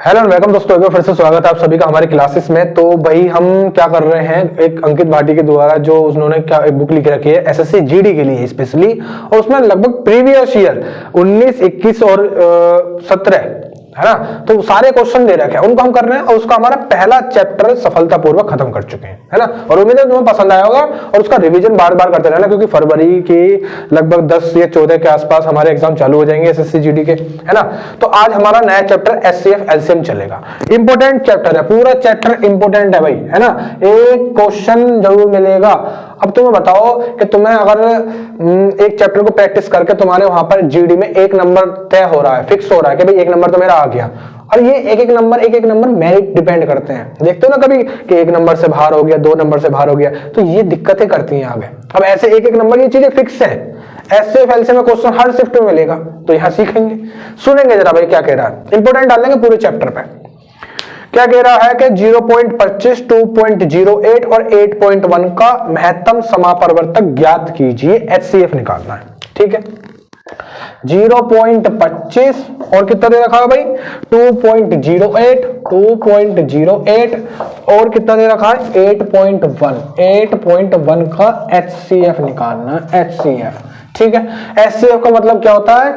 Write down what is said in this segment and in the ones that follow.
Hello and welcome दोस्तों, एक बार फिर से स्वागत है आप सभी का हमारी क्लासेस में। तो भाई हम क्या कर रहे हैं, एक अंकित भाटी के द्वारा जो उन्होंने क्या एक बुक लिख रखी है एसएससी जीडी के लिए स्पेशली, और उसमें लगभग प्रीवियस ईयर 19, 21 और 17 है ना, तो सारे क्वेश्चन दे रखे हैं, उनको हम कर रहे हैं और उसका हमारा पहला चैप्टर सफलतापूर्वक खत्म कर चुके हैं, है ना। और उम्मीद है तुम्हें पसंद आया होगा और उसका रिवीजन बार बार करते रहना, क्योंकि फरवरी की लगभग 10 या 14 के आसपास हमारे एग्जाम चालू हो जाएंगे एसएससी जीडी के, है ना। तो आज हमारा नया चैप्टर एचसीएफ एलसीएम चलेगा। इंपॉर्टेंट चैप्टर है, पूरा चैप्टर इंपॉर्टेंट है भाई, है ना। एक क्वेश्चन जरूर मिलेगा। अब तुम्हें बताओ कि तुम्हें अगर एक चैप्टर को प्रैक्टिस करके तुम्हारे वहां पर जीडी में एक नंबर तय हो रहा है, फिक्स हो रहा है कि भाई एक नंबर तो मेरा आ गया, और ये एक एक नंबर मेरिट डिपेंड करते हैं। देखते हो ना कभी कि एक नंबर से बाहर हो गया, 2 नंबर से बाहर हो गया, तो ये दिक्कतें करती हैं आगे। अब ऐसे एक एक नंबर ये चीजें फिक्स है, एससीएफ एलसीएम में क्वेश्चन हर शिफ्ट में मिलेगा, तो यहां सीखेंगे, सुनेंगे जरा भाई क्या कह रहा है। इंपोर्टेंट डालेंगे पूरे चैप्टर पे। क्या कह रहा है कि 0.25, 2.08 और 8.1 का महत्तम समापरिवर्तक ज्ञात कीजिए, एचसीएफ निकालना है, ठीक है। 0.25 और कितना दे रखा है भाई, 2.08 और कितना दे रखा है 8.1 का एचसीएफ निकालना है, एचसीएफ, ठीक है। एचसीएफ का मतलब क्या होता है,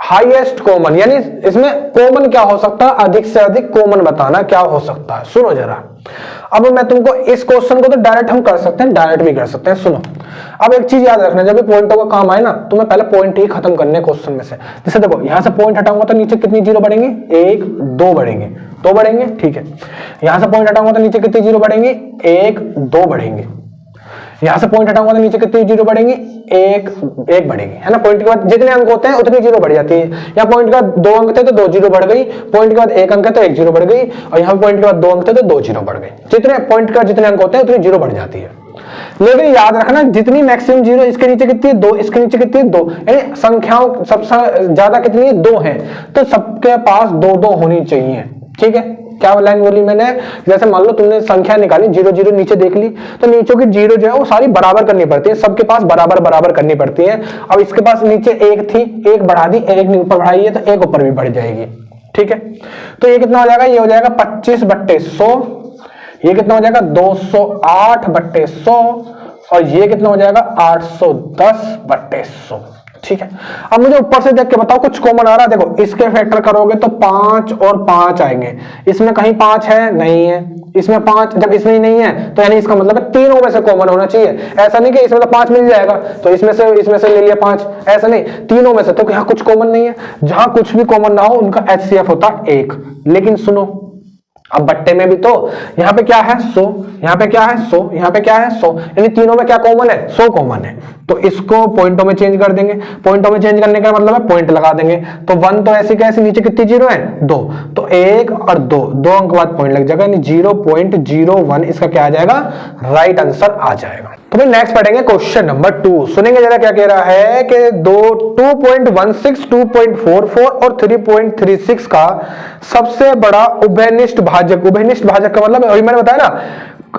हाईएस्ट कॉमन, यानी इसमें कॉमन क्या हो सकता है, अधिक से अधिक कॉमन बताना क्या हो सकता है। सुनो जरा, अब मैं तुमको इस क्वेश्चन को तो डायरेक्ट हम कर सकते हैं, डायरेक्ट भी कर सकते हैं। सुनो, अब एक चीज याद रखना, जब भी पॉइंटों का काम आए ना, तुम्हें पहले पॉइंट ही खत्म करने क्वेश्चन में से। जैसे देखो यहां से पॉइंट हटाऊंगा तो नीचे कितनी जीरो बढ़ेंगे, 1 2 बढ़ेंगे, 2 बढ़ेंगे, ठीक है। यहां से पॉइंट हटाऊंगा तो नीचे कितनी जीरो बढ़ेंगे, 1 2 बढ़ेंगे। यहां से पॉइंट हटाऊंगा तो नीचे कितनी जीरो बढ़ेंगी, 1 बढ़ेगी, है ना। पॉइंट के बाद जितने अंक होते हैं उतनी जीरो बढ़ जाती है। यहाँ पॉइंट के बाद 2 अंक थे तो 2 जीरो बढ़ गई, पॉइंट के बाद 1 अंक है तो 1 जीरो बढ़ गई, और यहाँ पॉइंट के बाद 2 अंक थे तो 2 जीरो बढ़ गई। जितने पॉइंट का जितने अंक होते हैं उतनी जीरो बढ़ जाती है। लेकिन याद रखना, जितनी मैक्सिमम जीरो, इसके नीचे कितनी है 2, इसके नीचे कितनी है 2, यानी संख्याओं सबसे ज्यादा कितनी है 2 है, तो सबके पास 2 2 होनी चाहिए, ठीक है। क्या लाइन बोली मैंने, जैसे मान लो तुमने संख्या निकाली 0 0 नीचे देख ली, तो नीचे की जीरो जो है वो सारी बराबर करनी पड़ती है, सबके पास बराबर बराबर करनी पड़ती है। अब इसके पास नीचे 1 थी, 1 बढ़ा दी, 1 ऊपर बढ़ाई है तो 1 ऊपर भी बढ़ जाएगी, ठीक है। तो ये कितना हो जाएगा, ये हो जाएगा 25/100, ये कितना हो जाएगा 208/100, और ये कितना हो जाएगा 810/100, ठीक है। अब मुझे ऊपर से देख के बताओ कुछ कॉमन आ रहा है। देखो इसके फैक्टर करोगे तो 5 और 5 आएंगे, इसमें कहीं 5 है नहीं है, इसमें 5, जब इसमें ही नहीं है तो यानी इसका मतलब है तीनों में से कॉमन होना चाहिए। ऐसा नहीं कि इसमें तो 5 मिल जाएगा तो इसमें से ले लिया 5, ऐसा नहीं, तीनों में से। तो यहाँ कुछ कॉमन नहीं है, जहां कुछ भी कॉमन ना हो उनका एचसीएफ होता है 1। लेकिन सुनो, अब बट्टे में भी तो यहाँ पे क्या है 100, यहाँ पे क्या है 100, यहाँ पे क्या है 100, यानी तीनों में क्या कॉमन है, 100 कॉमन है। तो इसको पॉइंटों में चेंज कर देंगे, पॉइंटों में चेंज करने का मतलब है पॉइंट लगा देंगे। तो 1 तो ऐसे कैसे, नीचे कितनी जीरो है 2, तो 1 और 2 अंक बाद पॉइंट लग जाएगा, यानी 0.01 इसका क्या आ जाएगा, राइट आंसर आ जाएगा। तो भाई नेक्स्ट पढ़ेंगे क्वेश्चन नंबर 2। सुनेंगे जरा क्या कह रहा है कि 2.16, 2.44 और 3.36 का सबसे बड़ा उभयनिष्ठ भाजक, उभयनिष्ठ भाजक का मतलब अभी मैंने बताया ना,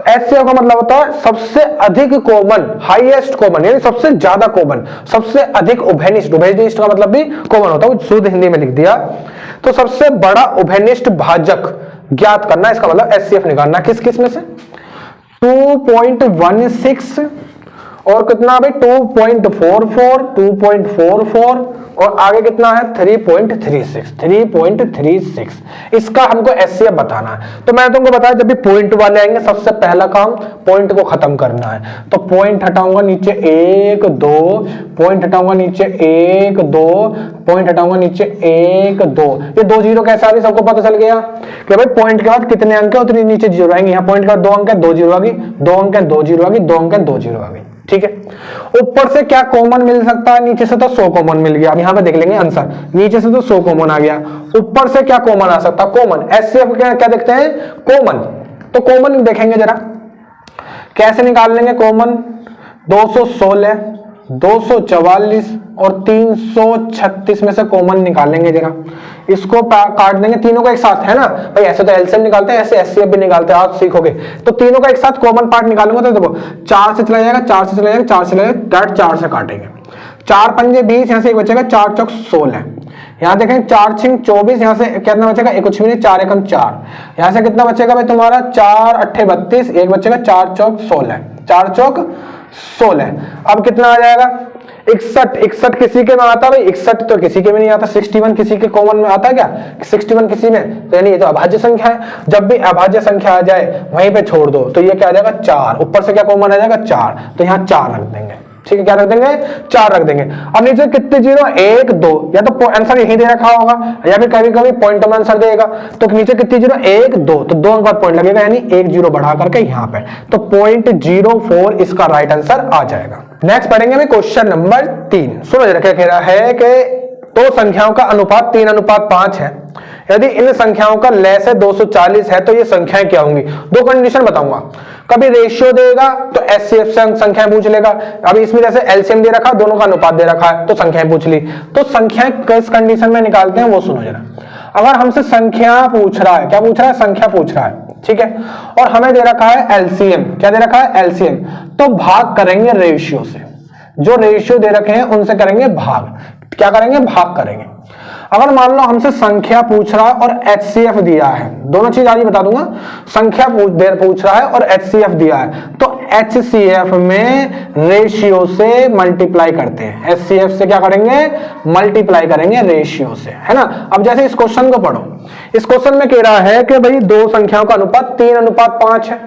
एचसीएफ का मतलब होता है सबसे अधिक कॉमन, हाईएस्ट कॉमन, यानी सबसे ज्यादा कॉमन, सबसे अधिक उभयनिष्ठ। उभयनिष्ठ का मतलब भी कॉमन होता है, शुद्ध हिंदी में लिख दिया। तो सबसे बड़ा उभयनिष्ठ भाजक ज्ञात करना, इसका मतलब एचसीएफ निकालना। किस किस में से, 2.16 और कितना भाई 2.44 और आगे कितना है 3.36। इसका हमको एचसीएफ बताना है। तो मैं तुमको बताया, जब भी पॉइंट वाले आएंगे सबसे पहला काम पॉइंट को खत्म करना है। तो पॉइंट हटाऊंगा नीचे 1 2, पॉइंट हटाऊंगा नीचे 1 2, पॉइंट हटाऊंगा नीचे 1 2, ये 2 जीरो कैसे आ रही, सबको पता चल गया कि भाई पॉइंट के बाद कितने अंक है उतनी नीचे जीरो आएंगे। यहाँ पॉइंट के बाद 2 अंक है 2 जीरो आ गई, 2 अंक है 2 जीरो आ गई, 2 अंक है 2 जीरो आ गई, ठीक है। ऊपर से क्या कॉमन मिल सकता है, नीचे से तो 100 कॉमन मिल गया। यहां पे देख लेंगे आंसर, नीचे से तो 100 कॉमन आ गया, ऊपर से क्या कॉमन आ सकता है, कॉमन। एचसीएफ क्या देखते हैं, कॉमन। तो कॉमन देखेंगे जरा कैसे निकाल लेंगे कॉमन। 216, 244 और 336 में से कॉमन निकालेंगे जरा, इसको काट देंगे तीनों का एक साथ, है ना भाई। ऐसे तो एलसीएम निकालते हैं, ऐसे एचसीएफ भी निकालते हैं, आज सीखोगे। तो तीनों का एक साथ कॉमन पार्ट निकालूंगा तो देखो 4 से चला जाएगा, 4 से चला जाएगा, 4 से चला जाएगा, 4 से काटेंगे, 4 पंजे 20, यहाँ से एक बचेगा 4 चौक 16। यहाँ देखें 4 छिंग 24, यहाँ से कितना बचेगा, एक कुछ भी नहीं, 4 एकम 4। यहाँ से कितना बचेगा भाई तुम्हारा, 4 अट्ठे 32, एक बचेगा 4 चौक 16, 4 चौक 16। अब कितना आ जाएगा, 61। 61 किसी के में आता है भाई, 61 तो किसी के में नहीं आता। 61 किसी के कॉमन में आता है क्या, 61 किसी में, तो यानी ये तो अभाज्य संख्या है। जब भी अभाज्य संख्या आ जाए वहीं पे छोड़ दो, तो ये क्या आ जाएगा 4, ऊपर से क्या कॉमन आ जाएगा 4, तो यहाँ 4 रख देंगे। ठीक है, क्या रख देंगे, 4 रख देंगे। अब नीचे कितने जीरो, 1 2, या तो आंसर यही दे रखा होगा या फिर कभी कभी पॉइंट में आंसर देगा। तो नीचे कितने जीरो, 1 2, तो 2 अंक बाद पॉइंट लगेगा, यानी 1 जीरो बढ़ा करके यहाँ पे, तो 0.04 इसका राइट आंसर आ जाएगा। नेक्स्ट पढ़ेंगे भाई क्वेश्चन नंबर 3। सुनो जरा क्या कह रहा है कि दो संख्याओं का अनुपात 3:5 है। यदि इन संख्याओं का लय से 240 है तो ये संख्याएं क्या होंगी। दो कंडीशन बताऊंगा, कभी रेशियो देगा तो एचसीएफ से संख्याएं पूछ लेगा। अभी इसमें जैसे एलसीएम दे रखा, दोनों का अनुपात दे रखा है तो संख्याएं पूछ ली। तो संख्याएं किस कंडीशन में निकालते हैं वो सुनो जरा। अगर हमसे संख्या पूछ रहा है, क्या पूछ रहा है, संख्या पूछ रहा है, ठीक है, और हमें दे रखा है एलसीएम, क्या दे रखा है, एलसीएम, तो भाग करेंगे रेशियो से। जो रेशियो दे रखे हैं उनसे करेंगे भाग। क्या करेंगे, भाग करेंगे। अगर मान लो हमसे संख्या पूछ रहा है और एचसीएफ दिया है, दोनों चीज आज बता दूंगा, संख्या पूछ रहा है और एचसीएफ दिया है, तो एचसीएफ में रेशियो से मल्टीप्लाई करते हैं। एचसीएफ से क्या करेंगे, मल्टीप्लाई करेंगे रेशियो से, है ना। अब जैसे इस क्वेश्चन को पढ़ो, इस क्वेश्चन में कह रहा है कि भाई दो संख्याओं का अनुपात 3:5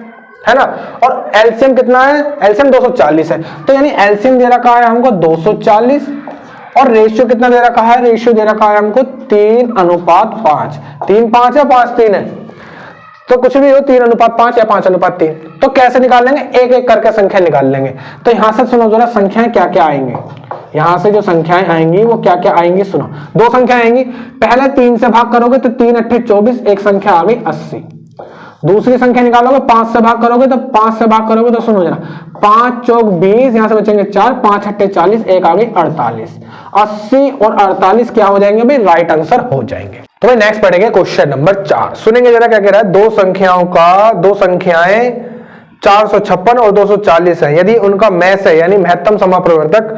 है ना, और एलसीएम कितना है, एलसीएम 240 है, तो यानी एलसीएम दे रखा है हमको 240 और रेशियो कितना दे रखा है, रेशियो दे रखा है हमको 3:5। 3:5 या 5:3 है, तो कुछ भी हो, 3:5 या 5:3। तो कैसे निकाल लेंगे, एक एक करके संख्या निकाल लेंगे। तो यहां से सुनो जरा संख्याएं क्या क्या आएंगी, यहां से जो संख्याएं आएंगी वो क्या क्या आएंगी सुनो। दो संख्या आएंगी, पहले 3 से भाग करोगे तो 3 अट्ठे 24, एक संख्या आ गई 80। दूसरी संख्या निकालोगे 5 से भाग करोगे तो 5 से भाग करोगे तो सुनो जरा, 5 चौक 20, यहां से बचेंगे 4, 5 अट्ठे 40, एक आ गई 48। 80 और 48 क्या हो जाएंगे भाई, राइट आंसर हो जाएंगे। तो भाई नेक्स्ट पढ़ेंगे क्वेश्चन नंबर 4। सुनेंगे जरा क्या कह रहा है, दो संख्याएं 456 और 240 है। यदि उनका मैस है यानी महत्तम समापरिवर्तक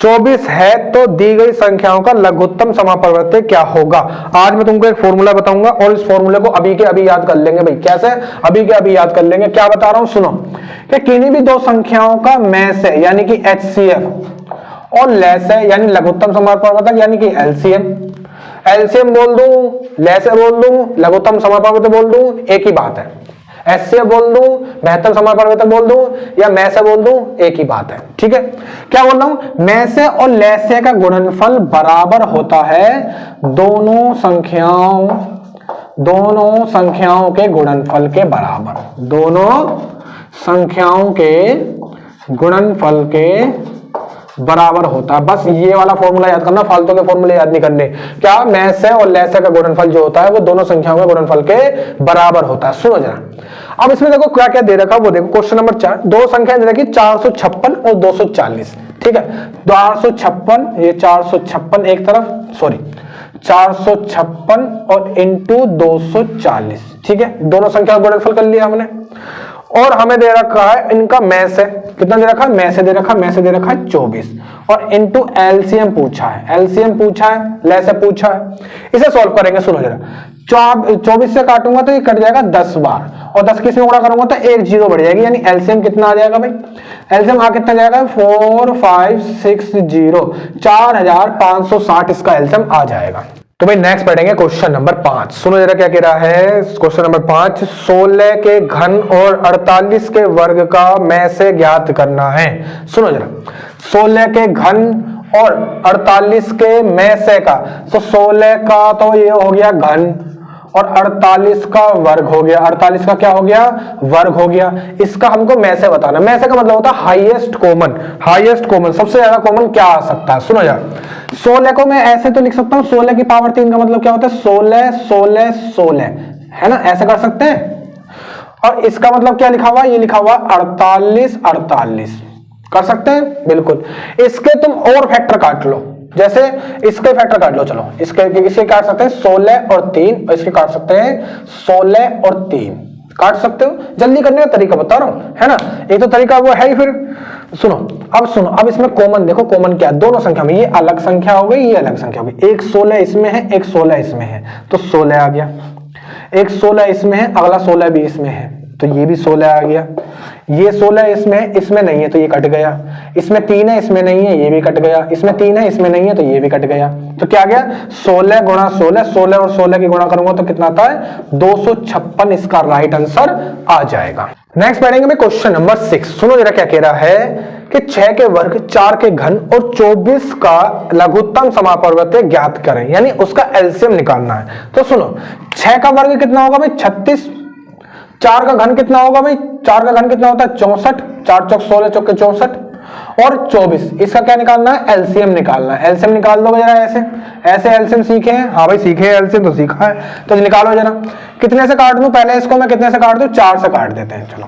24 है तो दी गई संख्याओं का लघुत्तम समापरिवर्तक क्या होगा। आज मैं तुमको एक फॉर्मूला बताऊंगा और इस फॉर्मूले को अभी के अभी याद कर लेंगे भाई। कैसे, अभी के अभी याद कर लेंगे। क्या बता रहा हूं सुनो, कि किन्हीं भी दो संख्याओं का मैस है यानी कि एचसीएफ और लेस है यानी लघुत्तम समापरिवर्तक यानी कि एलसीएम। एलसीएम बोल दूं, लेस बोल दूं, लघुत्तम समापरिवर्तक बोल दूं, एक ही बात है। एचसीएफ बोल दूं, महत्तम समापरिवर्तक बोल दूं या मैसे बोल दूं, एक ही बात है। ठीक है, क्या बोल रहा हूं, मैसे और लेसे का गुणनफल बराबर होता है दोनों संख्याओं के गुणनफल के बराबर। दोनों संख्याओं के गुणनफल के बराबर होता है। बस ये वाला फॉर्मूला याद करना, फालतू के फॉर्मूले याद नहीं करने। क्या, मैसे और लेसे का गुणनफल जो होता है वो दोनों संख्याओं के गुणनफल के बराबर होता है। सुनो जरा, अब इसमें देखो क्या क्या दे रखा, वो देखो क्वेश्चन नंबर 4। दो संख्या दे रखी 456 और 240। ठीक है, 456, ये 456 एक तरफ, सॉरी 456 और इंटू 240। ठीक है, दोनों संख्या का गुणनफल कर लिया हमने। और हमें दे रखा है इनका मैस है, कितना दे रखा है, मैसे दे रखा है 24 और इनटू एलसीएम पूछा है, एलसीएम पूछा है, लेसे पूछा है। इसे सॉल्व करेंगे। सुनो जरा, 24 से काटूंगा तो ये कट जाएगा 10 बार और 10 किस में गुणा करूंगा तो एक जीरो बढ़ जाएगी, यानी एलसीएम कितना आ जाएगा भाई, एलसीएम आ कितना जाएगा 4560, 4560 इसका एलसीएम आ जाएगा। तो भाई नेक्स्ट पढ़ेंगे क्वेश्चन नंबर 5। सुनो जरा क्या कह रहा है क्वेश्चन नंबर 5। 16 के घन और 48 के वर्ग का मैसे ज्ञात करना है। सुनो जरा, 16 के घन और 48 के मैसे का, तो 16 का तो ये हो गया घन और 48 का वर्ग हो गया। 48 का क्या हो गया, वर्ग हो गया। इसका हमको मैसे बताना। मैसे का मतलब होता है हाईएस्ट कॉमन। हाईएस्ट कॉमन, सबसे ज्यादा कॉमन क्या आ सकता है। सुनो यार, 16 को मैं ऐसे तो लिख सकता हूं, 16 की पावर 3 का मतलब क्या होता है 16 16 16, है ना, ऐसे कर सकते हैं। और इसका मतलब क्या लिखा हुआ, ये लिखा हुआ 48 48, कर सकते हैं बिल्कुल। इसके तुम और फैक्टर काट लो, जैसे इसके फैक्टर काट लो, चलो इसके काट सकते हैं 16 और 3, और इसके काट सकते हैं 16 और 3, काट सकते हो। जल्दी करने का तरीका बता रहा हूं, है ना, एक तो तरीका वो है ही। फिर सुनो अब इसमें कॉमन देखो, कॉमन क्या है दोनों संख्या में, ये अलग संख्या हो गई, ये अलग संख्या हो गई। एक 16 इसमें है, एक 16 इसमें है, तो 16 आ गया। एक 16 इसमें है, अगला 16 भी इसमें है, तो ये भी 16 आ गया। ये 16 इसमें है, इसमें नहीं है, तो ये कट गया। इसमें 3 है, इसमें नहीं है, ये भी कट गया। इसमें 3 है, इसमें नहीं है, तो ये भी कट गया। तो क्या गया 16 गुणा 16, 16 और 16 की गुणा करूंगा तो कितना आता है 256, इसका राइट आंसर आ जाएगा। नेक्स्ट पढ़ेंगे मैं क्वेश्चन नंबर 6। सुनो जरा क्या कह रहा है कि 6 के वर्ग, 4 के घन और 24 का लघुत्तम समापवर्त्य ज्ञात करें, यानी उसका एलसीएम निकालना है। तो सुनो 6 का वर्ग कितना होगा भाई 36, 4 का घन कितना होगा भाई, 4 का घन कितना होता है 64, 4 चौक 16 चौके 64 और 24, इसका क्या निकालना है एलसीएम निकालना है। एलसीएम निकाल दो जरा, ऐसे ऐसे एलसीएम सीखे हैं, हाँ भाई सीखे हैं एलसीएम तो सीखा है, तो निकालो जरा। कितने से काट दूं, पहले इसको मैं कितने से काट दूं 4 से काट देते हैं। चलो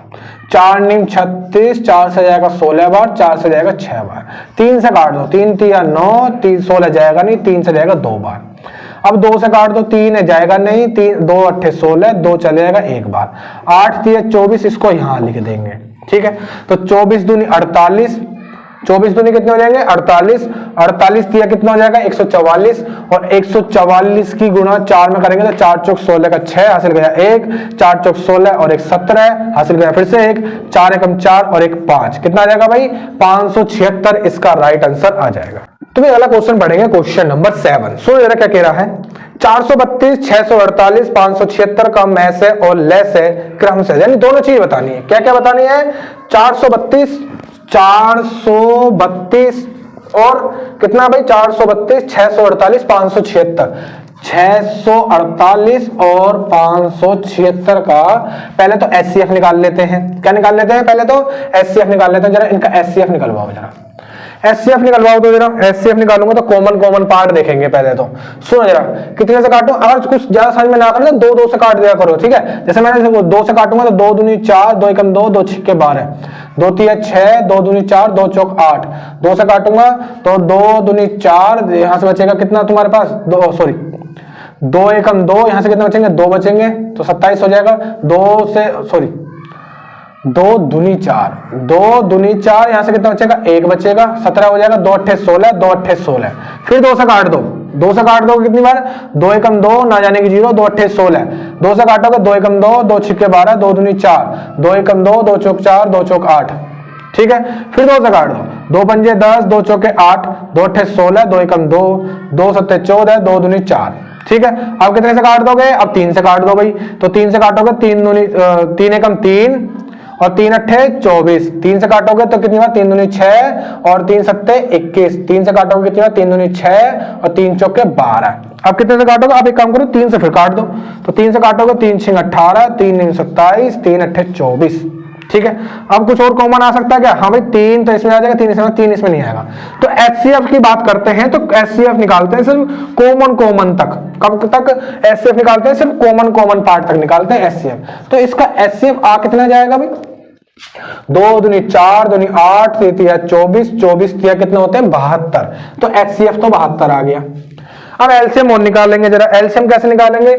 4 नीम 36, 4 से जाएगा 16 बार, 4 से जाएगा 6 बार, 3 से काट दो, 3 तिया 9, 3 16 जाएगा नहीं, 3 से जाएगा 2 बार। अब 2 से काट दो, 3 है जाएगा नहीं, 3 2 8 16, 2 चलेगा 1 बार, 8 तिया 24, इसको यहां लिख देंगे। ठीक है, तो 24 दूनी 48, 24 दूनी कितने हो जाएंगे 48, 48 तिया कितना हो जाएगा 144, और 144 की गुणा 4 में करेंगे तो 4 चौक 16 का 6 हासिल गया 1, 4 चौक 16 और 1 17 हासिल गया फिर से 1, 4 एकम 4 और 1 5, कितना आ जाएगा भाई 576, इसका राइट आंसर आ जाएगा। तो भाई अगला क्वेश्चन पढ़ेंगे क्वेश्चन नंबर 7। सो जरा क्या कह रहा है 432, 648, 576 का मैस है और लेस है क्रम से, यानी दोनों चीज बतानी है। क्या क्या बतानी है 432 और कितना भाई 432, 648, 576, 648 और 576 का पहले तो एचसीएफ निकाल लेते हैं। क्या निकाल लेते हैं, पहले तो एचसीएफ निकाल लेते हैं। जरा इनका एचसीएफ निकलवाओ जरा, एचसीएफ निकलवाओ तो जरा। एचसीएफ निकालूंगा तो कॉमन पार्ट देखेंगे पहले तो। सुनो जरा कितने से काटूं, अगर कुछ ज्यादा समझ में ना करना 2 से काट दिया करो। ठीक है, जैसे मैंने 2 से काटूंगा तो 2 दूनी 4, 2 एकम 2, 2 छिक्के 12, 2 तिया 6, 2 दूनी 4, 2 चौक 8, 2 से काटूंगा तो 2 दूनी 4, यहां से बचेगा कितना तुम्हारे पास 2 एकम 2, यहां से कितना बचेंगे 2 बचेंगे तो 27 हो जाएगा। 2 दूनी 4, 2 दूनी 4, यहां से कितना बचेगा 1 बचेगा, 17 हो जाएगा। 2 अट्ठे 16, 2 अट्ठे 16, फिर 2 से काट दो, 2 से काट दो कितनी बार 2 एकम 2 ना जाने की 0, 2 अट्ठे 16, 2 से काटोगे 2 एकम 2, 2 छिक्के 12, 2 दूनी 4, 2 एकम 2, 2 चौक 4, 2 चौक 8। ठीक है, फिर 2 से काट दो, 2 पंजे 10, 2 चौके 8, 2 अट्ठे 16, 2 एकम 2, 2 सत्ते 14, 2 दूनी 4। ठीक है, अब कितने से काट दोगे, अब 3 से काट दो भाई, तो 3 से काटोगे 3 एकम 3 और 3 अट्ठे 24, 3 से काटोगे तो कितनी बार 3 दूनी 6 और 3 सत्ते 21, 3 से काटोगे कितनी बार 3 दूनी 6 और 3 चौके 12। अब कितने से काटोगे, आप एक काम करो 3 से फिर काट दो, तो 3 से काटोगे 3 6 18, 3 9 27, 3 अट्ठे 24। ठीक है, अब कुछ और कॉमन आ सकता है क्या, हाँ भाई 3 तो इसमें आ जाएगा, 3 इसमें नहीं आएगा। तो एचसीएफ की बात करते हैं तो एचसीएफ निकालते हैं सिर्फ कॉमन तक। कब तक एचसीएफ निकालते हैं, सिर्फ कॉमन पार्ट तक निकालते हैं एचसीएफ। तो इसका एचसीएफ आ कितना जाएगा भाई 2 दूनी 4, दूनी 8, 3 तिया 24, 24 तिया कितने होते हैं 72, तो एचसीएफ तो 72 आ गया। अब एलसीएम और निकालेंगे जरा, एलसीएम कैसे निकालेंगे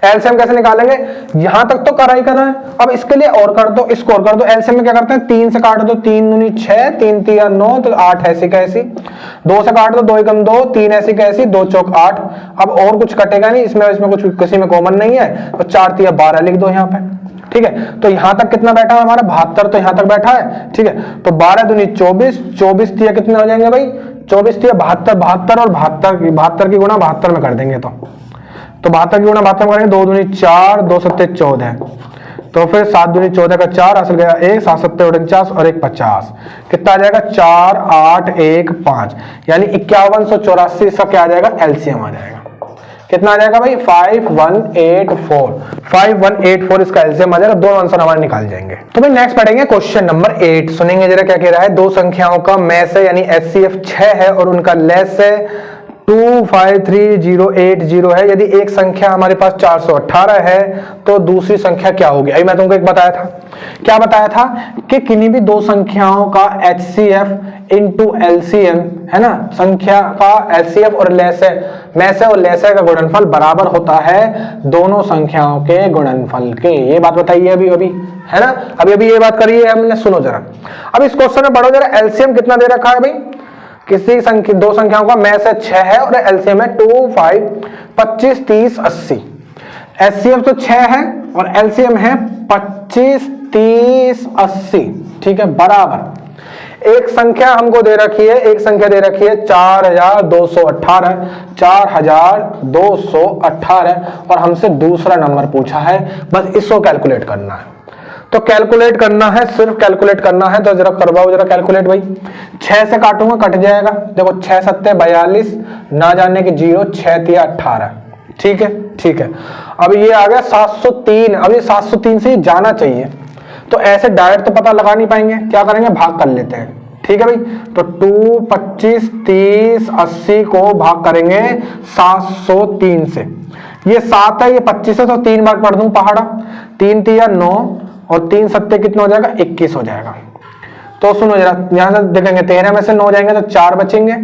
एलसीएम कैसे निकालेंगे, यहां तक तो करा ही करना है। अब इसके लिए और कर दो, इसको और कर दो। एलसीएम में क्या करते हैं 3 से काट दो, 3 दूनी 6, 3 तिया 9, तो 8 ऐसी कैसी, 2 से काट दो 2 एकम 2, 3 ऐसी कैसी, 2 चौक 8। अब और कुछ कटेगा नहीं इसमें कुछ किसी में कॉमन नहीं है, तो 4 तिया 12 लिख दो यहाँ पे। ठीक है, तो यहां तक कितना बैठा है हमारा 72, तो यहां तक बैठा है। ठीक है, तो 12 दूनी 24, 24 तिया कितने हो जाएंगे भाई 24 तिया 72, 72 और 72 की गुणा 72 में कर देंगे तो 72 की गुणा 72 में करेंगे, 2 दूनी 4, 2 सत्ते 14, तो फिर 7 दूनी 14 का 4 हासिल गया 1, 7 सत्ते 49 और 1 50, कितना आ जाएगा 4 8 1 5, यानी 5184। इसका क्या आ जाएगा एलसीएम आ जाएगा, कितना आ जाएगा भाई 5184 इसका एलसीएम आ जाएगा। दोनों आंसर हमारे निकाल जाएंगे। तो भाई नेक्स्ट पढ़ेंगे क्वेश्चन नंबर 8। सुनेंगे जरा क्या कह रहा है, 2 संख्याओं का मैस है यानी एचसीएफ 6 है और उनका लेस है 253,080 है। यदि एक संख्या हमारे पास 418 है तो दूसरी संख्या क्या होगी? अभी मैं तुमको एक बताया था, क्या बताया था कि किन्हीं भी दो संख्याओं का HCF इंटू LCM है ना, संख्या का HCF और मैसे और लेसे का गुणनफल बराबर होता है दोनों संख्याओं के गुणनफल के। ये बात बताइए अभी है ना, अभी ये बात करिए हमने। सुनो जरा, अब इस क्वेश्चन में पढ़ो जरा, LCM कितना दे रखा है भाई? किसी संख्या दो संख्याओं का में से 6 है और LCM है 2, 5, 25, 30, 80। HCF तो 6 है और LCM है 25, 30, 80। ठीक है, बराबर एक संख्या हमको दे रखी है, एक संख्या दे रखी है 4218, 4218 और हमसे दूसरा नंबर पूछा है, बस इसको कैलकुलेट करना है। तो कैलकुलेट करना है, सिर्फ कैलकुलेट करना है, तो जरा करवाओ जरा कैलकुलेट भाई। 6 से काटूंगा कट जाएगा, देखो 6 सत्ते 42, ना जाने की 0, 6 तिया 18। ठीक है, ठीक है। अब ये आ गया 703। अब ये 703 से जाना चाहिए, तो ऐसे डायरेक्ट तो पता लगा नहीं पाएंगे, क्या करेंगे, भाग कर लेते हैं। ठीक है भाई, तो 2, 25, 30, 80 को भाग करेंगे 703 से। ये 7 है, ये 25 है, तो 3 बार पढ़ दूं पहाड़ा। 3 तिया 9 और 3 सत्ते कितना हो जाएगा, 21 हो जाएगा। तो सुनो जरा, यहां से देखेंगे 13 में से 9 जाएंगे तो 4 बचेंगे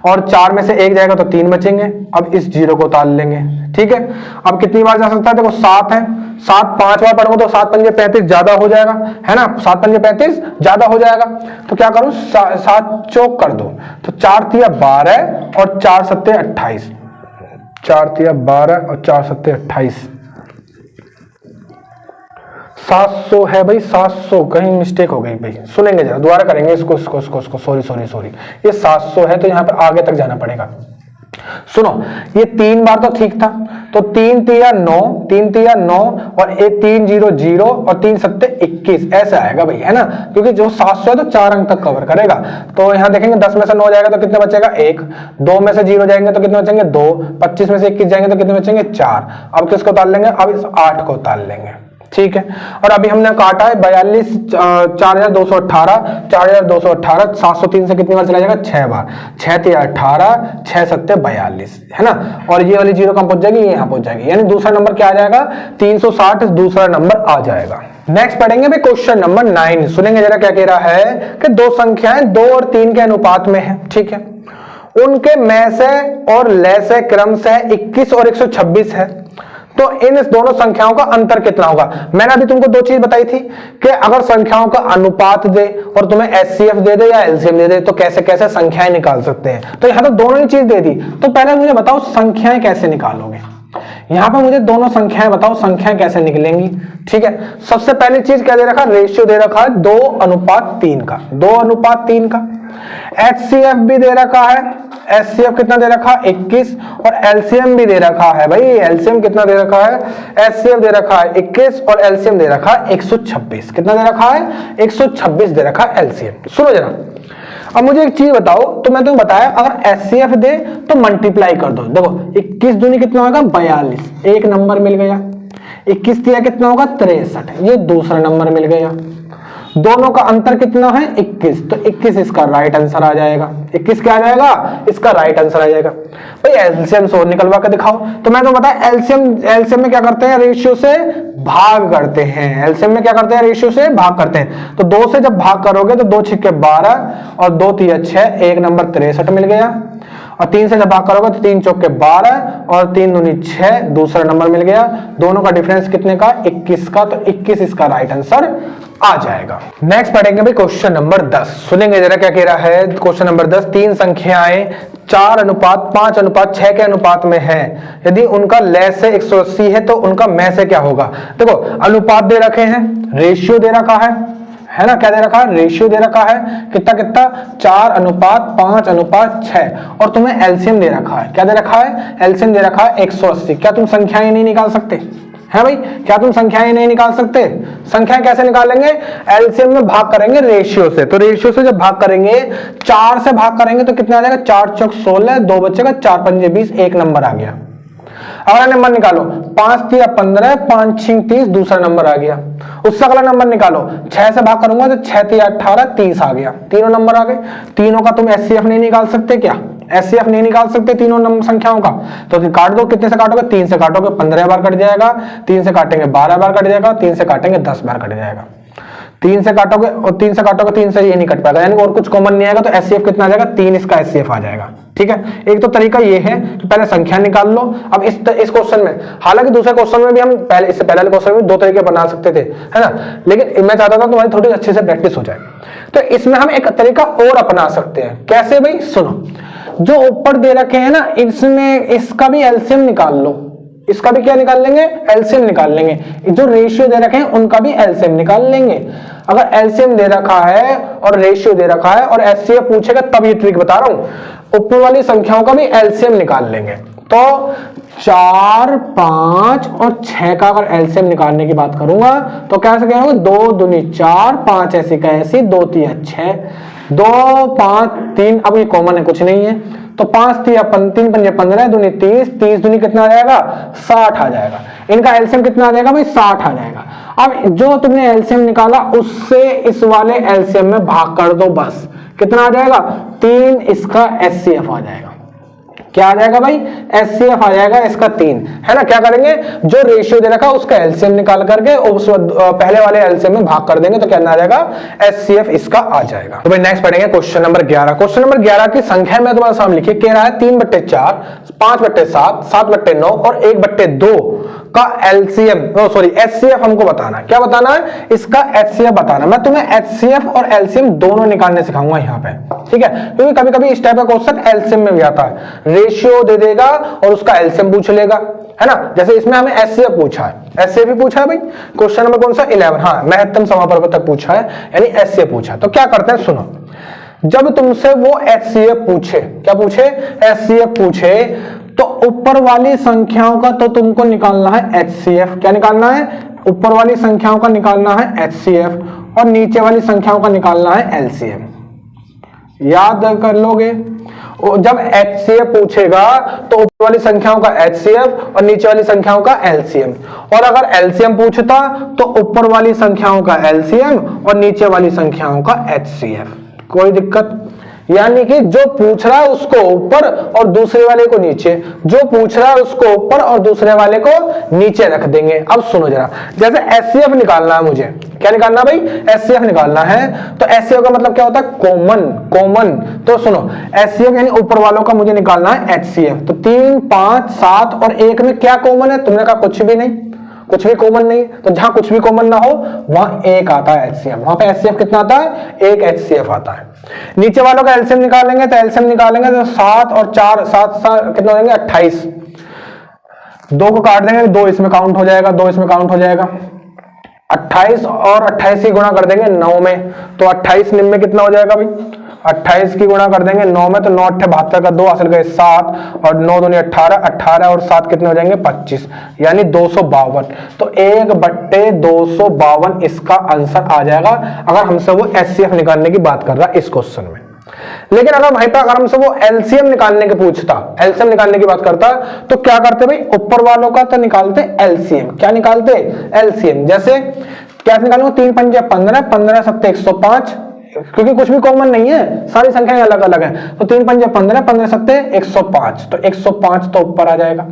और 4 में से 1 जाएगा तो 3 बचेंगे। अब इस 0 को उतार लेंगे। ठीक है, अब कितनी बार जा सकता है, देखो 7 है, 7 5 बार पढ़ूंगा तो 7 पंजे 35 ज्यादा हो जाएगा, है ना, 7 पंजे 35 ज्यादा हो जाएगा। तो क्या करूं, 7 चौक कर दो, तो 4 तिया 12 और 4 सत्ते 28, 4 तिया 12 और 4 सत्ते 28। 700 है भाई, 700, कहीं मिस्टेक हो गई भाई, सुनेंगे जरा, दोबारा करेंगे इसको, सॉरी, ये 700 है, तो यहाँ पे आगे तक जाना पड़ेगा। सुनो, ये 3 बार तो ठीक था, तो 3 तिया 9, 3 तिया 9 और 3 0 0 और 3 सत्ते 21, ऐसे आएगा भाई, है ना, क्योंकि जो 700 है तो 4 अंक तक कवर करेगा। तो यहाँ देखेंगे 10 में से 9 जाएगा तो कितने बचेगा, 1, 2 में से 0 जाएंगे तो कितने बचेंगे, 2, 25 में से 21 जाएंगे तो कितने बचेंगे, 4। अब किसको उतार लेंगे, अब इस 8 को उतार लेंगे। ठीक है, और अभी हमने काटा है 42, 4218, 4218, 703 से कितनी बार चला जाएगा, 6 बार, 6 तिया 18, 6 सत्ते 42, है ना, और ये वाली 0 कहां पहुंच जाएगी, यहाँ पहुंच जाएगी, यानी दूसरा नंबर क्या आ जाएगा, 360 दूसरा नंबर आ जाएगा। नेक्स्ट पढ़ेंगे भाई क्वेश्चन नंबर 9। सुनेंगे जरा क्या कह रहा है कि दो संख्याएं 2 और 3 के अनुपात में है। ठीक है, उनके में से और ले से क्रम से 21 और 126 है, तो इन दोनों संख्याओं का अंतर कितना होगा। मैंने अभी तुमको 2 चीज बताई थी कि अगर संख्याओं का अनुपात दे और तुम्हें HCF दे दे या LCM दे दे तो कैसे कैसे संख्याएं निकाल सकते हैं। तो यहां तो दोनों ही चीज दे दी, तो पहले मुझे बताओ संख्याएं कैसे निकालोगे। यहां पर मुझे दोनों संख्याएं बताओ, संख्याएं कैसे निकलेंगी। ठीक है, सबसे पहली चीज क्या दे रखा है, रेशियो दे रखा है 2:3 का, 2:3 का। HCF भी दे रखा है, HCF कितना दे रखा है, 21, और LCM भी दे रखा है भाई, LCM कितना दे रखा है, HCF दे रखा है 21 और LCM दे रखा है 126। कितना दे रखा है, 126 दे रखा है LCM। सुनो जरा, अब मुझे एक चीज बताओ, तो मैं तुम्हें बताया अगर HCF दे तो मल्टीप्लाई कर दो। देखो 21 दूनी कितना होगा, 42, एक नंबर मिल गया। 21 दिया कितना होगा, 63, ये दूसरा नंबर मिल गया। दोनों का अंतर कितना है, 21, तो 21 इसका राइट आंसर आ जाएगा। 21 क्या आ जाएगा, इसका राइट आंसर आ जाएगा। भाई एलसीएम से निकलवा के दिखाओ, तो मैं तो बताया एलसीएम में क्या करते हैं, रेशियो से भाग करते हैं। एलसीएम में क्या करते हैं, रेशियो से भाग करते हैं। तो 2 से जब भाग करोगे तो 2 छिक्के 12 और 2 तिया 6, एक नंबर 63 मिल गया। और 3 से जब भाग करोगे तो 3 चौके 12 और 3 दूनी 6, दूसरा नंबर मिल गया। दोनों का डिफरेंस कितने का, 21 का, तो 21 इसका राइट आंसर आ जाएगा। नेक्स्ट पढ़ेंगे भाई क्वेश्चन नंबर 10। सुनेंगे जरा क्या कह रहा है क्वेश्चन नंबर 10। 3 संख्याएं 4:5:6 के अनुपात में है। यदि उनका लय से 180 है तो उनका में से क्या होगा। देखो अनुपात दे रखे हैं, रेशियो दे रखा है ना, क्या दे रखा है, रेशियो दे रखा है, कितना कितना, 4:5:6, और तुम्हें एलसीएम दे रखा है। क्या दे रखा है, एलसीएम दे रखा है 180। क्या तुम संख्याएं नहीं निकाल सकते है भाई, क्या तुम संख्याएं नहीं निकाल सकते। संख्याएं कैसे निकालेंगे, एलसीएम में भाग करेंगे रेशियो से। तो रेशियो से जब भाग करेंगे, 4 से भाग करेंगे तो कितना आ जाएगा, 4 चौक 16, 2 बचेगा, 4 पंजे 20, एक नंबर आ गया। अगला नंबर निकालो, 5 3 15, 5 6 30, दूसरा नंबर आ गया। उससे अगला नंबर निकालो, 6 से भाग करूंगा तो 6 3 18, 30 आ गया। तीनों नंबर आ गए। तीनों का तुम एचसीएफ नहीं निकाल सकते क्या? एचसीएफ नहीं निकाल सकते तीनों नंबर संख्याओं का, तो काट दो। कितने से काटोगे? 3 से काटोगे 15 बार कट जाएगा, 3 से काटेंगे 12 बार कट जाएगा, 3 से काटेंगे 10 बार कट जाएगा। 3 से काटोगे और 3 से काटोगे, 3 से ये नहीं कट पाएगा, यानी और कुछ कॉमन नहीं आएगा, तो एचसीएफ कितना आ जाएगा? 3 इसका एचसीएफ आ जाएगा। ठीक है, एक तो तरीका ये है कि पहले संख्या निकाल लो। अब इस क्वेश्चन में, हालांकि दूसरे क्वेश्चन में भी हम पहले, इससे पहले वाले क्वेश्चन में 2 तरीके बना सकते थे, है ना, लेकिन मैं चाहता था तुम्हारी थोड़ी अच्छे से प्रैक्टिस हो जाए। तो इसमें हम एक तरीका और अपना सकते हैं। कैसे भाई? सुनो, जो ऊपर दे रखे हैं ना, इसमें इसका भी एलसीएम निकाल लो। इसका भी क्या निकाल लेंगे? एलसीएम निकाल लेंगे। जो रेशियो दे रखे हैं उनका भी एलसीएम निकाल लेंगे। अगर एलसीएम दे रखा है और रेशियो दे रखा है और एचसीएफ पूछेगा, तब ये ट्रिक बता रहा हूं, ऊपर वाली संख्याओं का भी एलसीएम निकाल लेंगे। तो 4 5 और 6 का अगर एलसीएम निकालने की बात करूंगा तो कैसे कहोगे? 2 दूनी 4, 5 ऐसी का ऐसी, 2 3 6, 2 5 3, अब ये कॉमन है, कुछ नहीं है, तो 5 3 3 15, दूनी 30, 30 दूनी कितना आ जाएगा? 60 आ जाएगा। इनका एलसीएम कितना आ जाएगा भाई? 60 आ जाएगा। अब जो तुमने एलसीएम निकाला उससे इस वाले एलसीएम में भाग कर दो, बस कितना आ जाएगा? 3 इसका एचसीएफ आ जाएगा। क्या आ जाएगा भाई? एचसीएफ आ जाएगा इसका 3, है ना। क्या करेंगे? जो रेशियो दे रखा उसका एलसीएम निकाल करके उस पहले वाले एलसीएम में भाग कर देंगे, तो क्या आ जाएगा? एचसीएफ इसका आ जाएगा। तो भाई नेक्स्ट पढ़ेंगे क्वेश्चन नंबर 11। क्वेश्चन नंबर 11 की संख्या में तुम्हारे सामने लिखी, कह रहा है 3/4, 5/7, 7/9 और 1/2 का एलसीएम, सॉरी एचसीएफ हमको बताना है। क्या बताना है? इसका एचसीएफ बताना। मैं तुम्हें एचसीएफ और एलसीएम दोनों निकालने सिखाऊंगा यहाँ पे, ठीक है, क्योंकि कभी कभी इस टाइप का क्वेश्चन एलसीएम में भी आता है। रेशियो दे देगा और उसका एलसीएम पूछ लेगा, है ना। जैसे इसमें हमें एचसीएफ पूछा है, एचसीएफ भी पूछा है भाई। क्वेश्चन नंबर कौन सा? 11, हाँ, महत्तम समापवर्तक पूछा है, यानी एचसीएफ पूछा। तो क्या करते हैं, सुनो, जब तुमसे वो एचसीएफ पूछे, क्या पूछे? एचसीएफ पूछे, तो ऊपर वाली संख्याओं का तो तुमको निकालना है एचसीएफ। क्या निकालना है? ऊपर वाली संख्याओं का निकालना है एचसीएफ और नीचे वाली संख्याओं का निकालना है एलसीएम। याद कर लोगे? जब एचसीएफ पूछेगा तो ऊपर वाली संख्याओं का एचसीएफ और नीचे वाली संख्याओं का एलसीएम, और अगर एलसीएम पूछता तो ऊपर वाली संख्याओं का एलसीएम और नीचे वाली संख्याओं का एचसीएफ। कोई दिक्कत? यानी कि जो पूछ रहा है उसको ऊपर और दूसरे वाले को नीचे, जो पूछ रहा है उसको ऊपर और दूसरे वाले को नीचे रख देंगे। अब सुनो जरा, जैसे एचसीएफ निकालना है मुझे, क्या निकालना भाई? एचसीएफ निकालना है। तो एचसीएफ का मतलब क्या होता है? कॉमन। कॉमन, तो सुनो, एचसीएफ यानी ऊपर वालों का मुझे निकालना है एचसीएफ। तो 3 5 7 और 1 में क्या कॉमन है? तुमने कहा कुछ भी नहीं, कुछ भी कॉमन नहीं, तो जहां कुछ भी कॉमन ना हो वहां 1 आता है एचसीएफ। वहां पे एचसीएफ कितना आता है? 1 एचसीएफ आता है। नीचे वालों का एलसीएम निकालेंगे, तो एलसीएम निकालेंगे तो 7 और 4, 7 कितना हो जाएंगे? 28। 2 को काट देंगे, 2 इसमें काउंट हो जाएगा, 2 इसमें काउंट हो जाएगा। 28 और 28 की गुणा कर देंगे 9 में, तो 28 निम्न में कितना हो जाएगा भाई? 28 की गुणा कर देंगे 9 में, तो 9 8 72 का 2 हासिल गए 7 और 9 दूनी 18, 18 और 7 कितने हो जाएंगे? 25, यानी 252। तो 1/252 इसका आंसर आ जाएगा, अगर हमसे वो एचसीएफ निकालने की बात कर रहा है इस क्वेश्चन में। लेकिन अगर वहीं पर अगर हमसे वो एलसीएम निकालने की पूछता, एलसीएम निकालने की बात करता, तो क्या करते भाई? ऊपर वालों का तो निकालते एलसीएम। क्या निकालते? एलसीएम। जैसे क्या निकालूंगा? 3 5 15, 15 7 105, क्योंकि कुछ भी कॉमन नहीं है, सारी संख्याएं अलग अलग है। तो 3 5 15, 15 7 105, तो 105 तो ऊपर आ जाएगा।